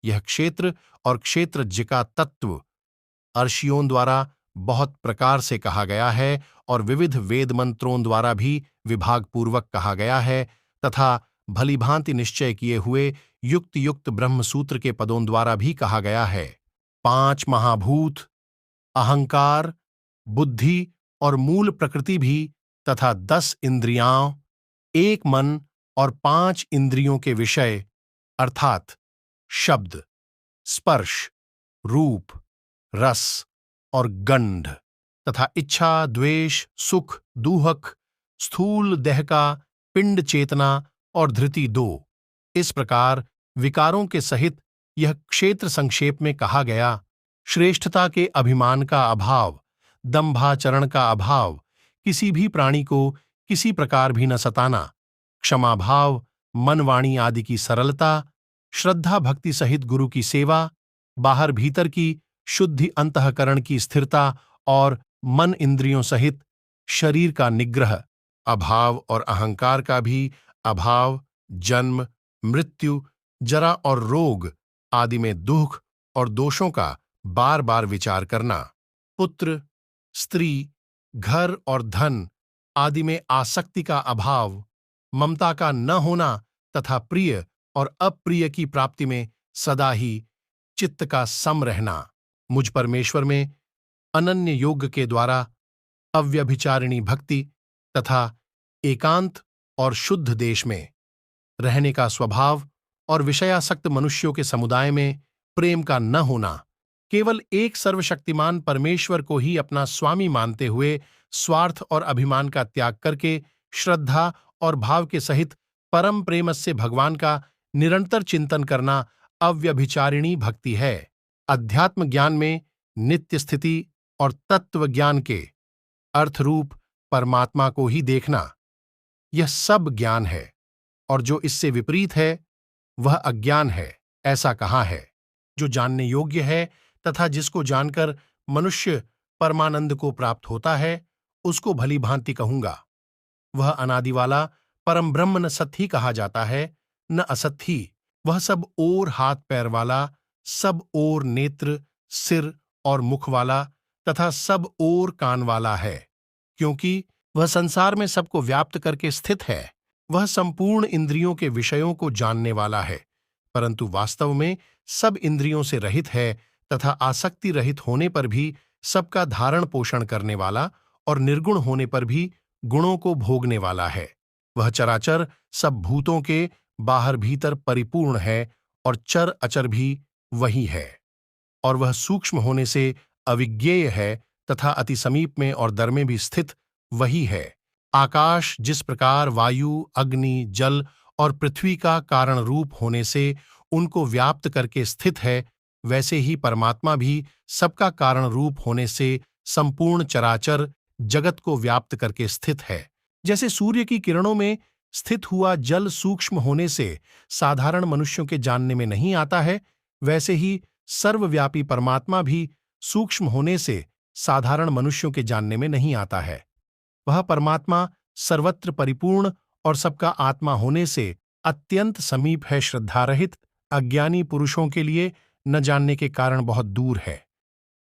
यह क्षेत्र और क्षेत्रज्ञ का तत्व अर्षियों द्वारा बहुत प्रकार से कहा गया है और विविध वेद मंत्रों द्वारा भी विभागपूर्वक कहा गया है तथा भलीभांति निश्चय किए हुए युक्त युक्त ब्रह्मसूत्र के पदों द्वारा भी कहा गया है। 5 महाभूत, अहंकार, बुद्धि और मूल प्रकृति भी तथा 10 इंद्रियां, 1 मन और 5 इंद्रियों के विषय अर्थात शब्द, स्पर्श, रूप, रस और गंध तथा इच्छा, द्वेष, सुख, दूहक, स्थूल देह का, पिंड चेतना और धृति 2, इस प्रकार विकारों के सहित यह क्षेत्र संक्षेप में कहा गया। श्रेष्ठता के अभिमान का अभाव, दंभाचरण का अभाव, किसी भी प्राणी को किसी प्रकार भी न सताना, क्षमा भाव, मन वाणी आदि की सरलता, श्रद्धा भक्ति सहित गुरु की सेवा, बाहर भीतर की शुद्धि, अंतःकरण की स्थिरता और मन इंद्रियों सहित शरीर का निग्रह, अभाव और अहंकार का भी अभाव, जन्म, मृत्यु, जरा और रोग आदि में दुख और दोषों का बार बार विचार करना, पुत्र, स्त्री, घर और धन आदि में आसक्ति का अभाव, ममता का न होना तथा प्रिय और अप्रिय की प्राप्ति में सदा ही चित्त का सम रहना, मुझ परमेश्वर में अनन्य योग के द्वारा अव्यभिचारिणी भक्ति तथा एकांत और शुद्ध देश में रहने का स्वभाव और विषयासक्त मनुष्यों के समुदाय में प्रेम का न होना, केवल एक सर्वशक्तिमान परमेश्वर को ही अपना स्वामी मानते हुए स्वार्थ और अभिमान का त्याग करके श्रद्धा और भाव के सहित परम प्रेम से भगवान का निरंतर चिंतन करना अव्यभिचारिणी भक्ति है। अध्यात्म ज्ञान में नित्य स्थिति और तत्व ज्ञान के अर्थरूप परमात्मा को ही देखना, यह सब ज्ञान है और जो इससे विपरीत है वह अज्ञान है, ऐसा कहा है। जो जानने योग्य है तथा जिसको जानकर मनुष्य परमानंद को प्राप्त होता है उसको भली भांति कहूंगा। वह अनादि वाला परम ब्रह्म न सत ही कहा जाता है न असत ही। वह सब ओर हाथ पैर वाला, सब ओर नेत्र, सिर और मुख वाला तथा सब ओर कान वाला है, क्योंकि वह संसार में सबको व्याप्त करके स्थित है। वह संपूर्ण इंद्रियों के विषयों को जानने वाला है, परंतु वास्तव में सब इंद्रियों से रहित है तथा आसक्ति रहित होने पर भी सबका धारण पोषण करने वाला और निर्गुण होने पर भी गुणों को भोगने वाला है। वह चराचर सब भूतों के बाहर भीतर परिपूर्ण है और चर अचर भी वही है, और वह सूक्ष्म होने से अविज्ञेय है तथा अति समीप में और दर में भी स्थित वही है। आकाश जिस प्रकार वायु, अग्नि, जल और पृथ्वी का कारण रूप होने से उनको व्याप्त करके स्थित है, वैसे ही परमात्मा भी सबका कारण रूप होने से संपूर्ण चराचर जगत को व्याप्त करके स्थित है। जैसे सूर्य की किरणों में स्थित हुआ जल सूक्ष्म होने से साधारण मनुष्यों के जानने में नहीं आता है, वैसे ही सर्वव्यापी परमात्मा भी सूक्ष्म होने से साधारण मनुष्यों के जानने में नहीं आता है। वह परमात्मा सर्वत्र परिपूर्ण और सबका आत्मा होने से अत्यंत समीप है। श्रद्धारहित अज्ञानी पुरुषों के लिए न जानने के कारण बहुत दूर है।